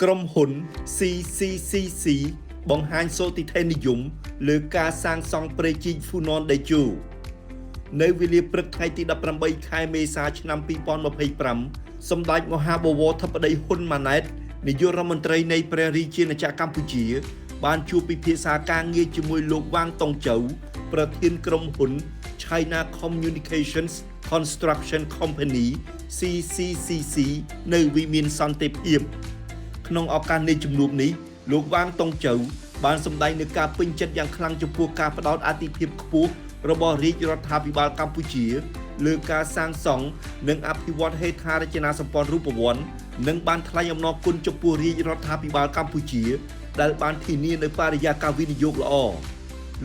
ក្រុមហ៊ុន CCCC បង្ហាញសោតិថេនិយមលើការសាងសង់ព្រែកជីក Funan Tejo នៅវេលាព្រឹកថ្ងៃទី18ខែមេសាឆ្នាំ2025សម្ដេចមហាបវរធិបតីហ៊ុនម៉ាណែតនាយករដ្ឋមន្ត្រីនៃព្រះរាជាណាចក្រកម្ពុជាបានជួបពិភាក្សាការងារជាមួយលោកវ៉ាងតុងចៅប្រធានក្រុមហ៊ុន China Communications Construction Company CCCC នៅវិមានសន្តិភាពក្នុងឱកាសនៃជំនួបនេះលោកវ៉ាងតុងចៅបានសម្ដែងនូវការពេញចិត្តយ៉ាងខ្លាំងចំពោះការផ្តោតអាទិភាពខ្ពស់របស់រាជរដ្ឋាភិបាលកម្ពុជាលើការសាងសង់និងអភិវឌ្ឍហេដ្ឋារចនាសម្ព័ន្ធរូបវន្តនិងបានថ្លែងអំណរគុណចំពោះរាជរដ្ឋាភិបាលកម្ពុជាដែលបានធានានូវបរិយាកាសវិនិយោគល្អ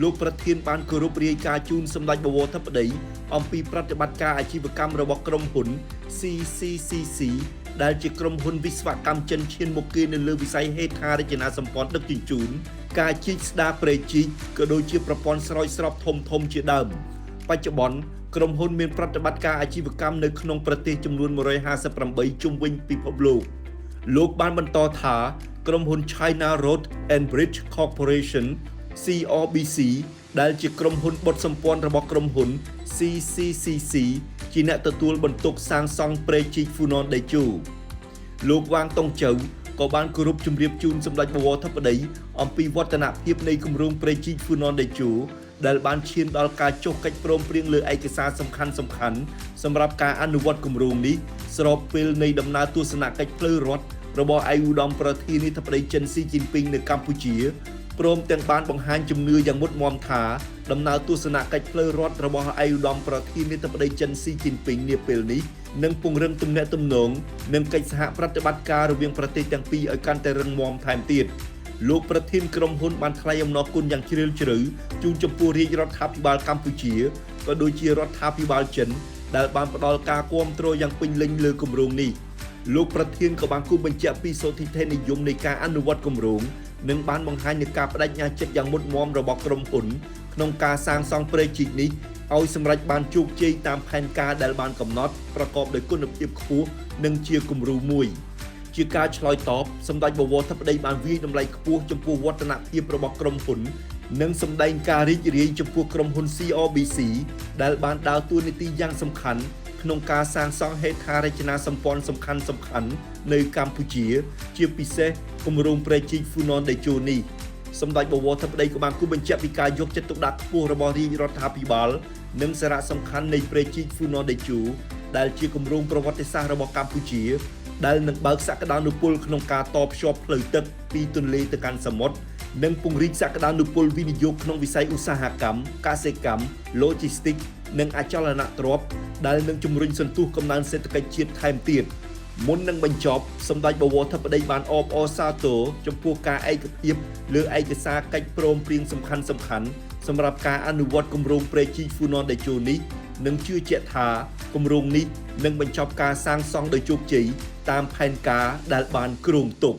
លោកប្រធានបានគោរពរាយការណ៍ជូនសម្ដេចបវរធិបតីអំពីប្រតិបត្តិការអាជីវកម្មរបស់ក្រុមហ៊ុន CCCC ដែលជាក្រុមហ៊ុនវិស្វកម្មចិនឈានមុខគេនៅលើវិស័យហេដ្ឋារចនាសម្ព័ន្ធដឹកជញ្ជូនការជីកស្ដារព្រែកជីកក៏ដូចជាប្រព័ន្ធស្រោចស្រពធំៗជាដើមបច្ចុប្បន្នក្រុមហ៊ុនមានប្រតិបត្តិការអាជីវកម្មនៅក្នុងប្រទេសចំនួន158ជុំវិញពិភពលោកបានបន្តថាក្រុមហ៊ុន China Road and Bridge Corporation CRBC ដែលជាក្រុមហ៊ុនបុតសម្ព័ន្ធរបស់ក្រុមហ៊ុន CCCC ជាអ្នកទទួលបន្ទុកសាងសង់ព្រែកជីក Funan Tejo លោកវ៉ាងតុងចៅក៏បានគោរពជម្រាបជូនសម្ដេចបវរធិបតីអំពីវឌ្ឍនភាពនៃគម្រោងព្រែកជីក Funan Tejo ដែលបានឈានដល់ការចុះកិច្ចព្រមព្រៀងលើឯកសារសំខាន់ៗសម្រាប់ការអនុវត្តគម្រោងនេះស្របពេលនៃដំណើរទស្សនកិច្ចផ្លូវរដ្ឋរបស់ឯកឧត្តមប្រធានាធិបតីចិនស៊ីជីនពីងនៅកម្ពុជាព្រមទាំងបានបង្ហាញជំនឿយ៉ាងមុតមមថាដំណើរទស្សនកិច្ចផ្លូវរដ្ឋរបស់ឯកឧត្តមប្រធានាធិបតីចិនស៊ីជីនពីងនាពេលនេះនឹងពង្រឹងទំនាក់ទំនងនិងកិច្ចសហប្រតិបត្តិការរវាងប្រទេសទាំងពីរឲ្យកាន់តែរឹងមាំថែមទៀតលោកប្រធានក្រុមហ៊ុនបានថ្លែងអំណរគុណយ៉ាងជ្រាលជ្រៅជូនចំពោះរាជរដ្ឋាភិបាលកម្ពុជាក៏ដូចជារដ្ឋាភិបាលចិនដែលបានផ្ដល់ការគាំទ្រយ៉ាងពេញលេញលើគម្រោងនេះលោកប្រធានក៏បានគូបញ្ជាក់ពីសោធិធិនិយមនៃការអនុវត្តគម្រោងនិងបានបង្ហាញនូវការបដិញ្ញាចិត្តយ៉ាងមុតមាំរបស់ក្រុមហ៊ុនក្នុងការសាងសង់ព្រែកជីកនេះឲ្យសម្រេចបានជោគជ័យតាមផែនការដែលបានកំណត់ប្រកបដោយគុណភាពខ្ពស់និងជាគំរូមួយជាការឆ្លើយតបសម្ដេចបវរធិបតីបានវាយតម្លៃខ្ពស់ចំពោះវឌ្ឍនភាពរបស់ក្រុមហ៊ុននិងសម្ដែងការរីករាយចំពោះក្រុមហ៊ុន CRBC ដែលបានដើរតួនាទីយ៉ាងសំខាន់ក្នុងការសាងសង់ហេដ្ឋារចនាសម្ព័ន្ធសំខាន់ៗនៅកម្ពុជាជាពិសេសគម្រោងព្រែកជីក Funan Tejo នេះសម្ដេចបវរធិបតីក៏បានគូបញ្ជាក់ពីការយកចិត្តទុកដាក់ខ្ពស់របស់រាជរដ្ឋាភិបាលនិងសារៈសំខាន់នៃព្រែកជីក Funan Tejo ដែលជាគម្រោងប្រវត្តិសាស្ត្ររបស់កម្ពុជាដែលនឹងបើកសក្តានុពលក្នុងការតភ្ជាប់ផ្លូវទឹកពីទន្លេទៅកាន់សមុទ្រនិងពង្រីកសក្តានុពលវិនិយោគក្នុងវិស័យឧស្សាហកម្ម កសិកម្ម Logistic និងអចលនទ្រព្យដែលនឹងជំរុញសន្ទុះកំណើនសេដ្ឋកិច្ចជាតិថែមទៀតមុននឹងបញ្ចប់សម្ដេចបវរធិបតីបានអបអរសាទរចំពោះការឯកភាពលើឯកសារកិច្ចព្រមព្រៀងសំខាន់ៗសម្រាប់ការអនុវត្តគម្រោងព្រែកជីក Funan Tejo នេះនិងជឿជាក់ថាគម្រោងនេះនឹងបញ្ចប់ការសាងសង់ដោយជោគជ័យតាមផែនការដែលបានគ្រោងទុក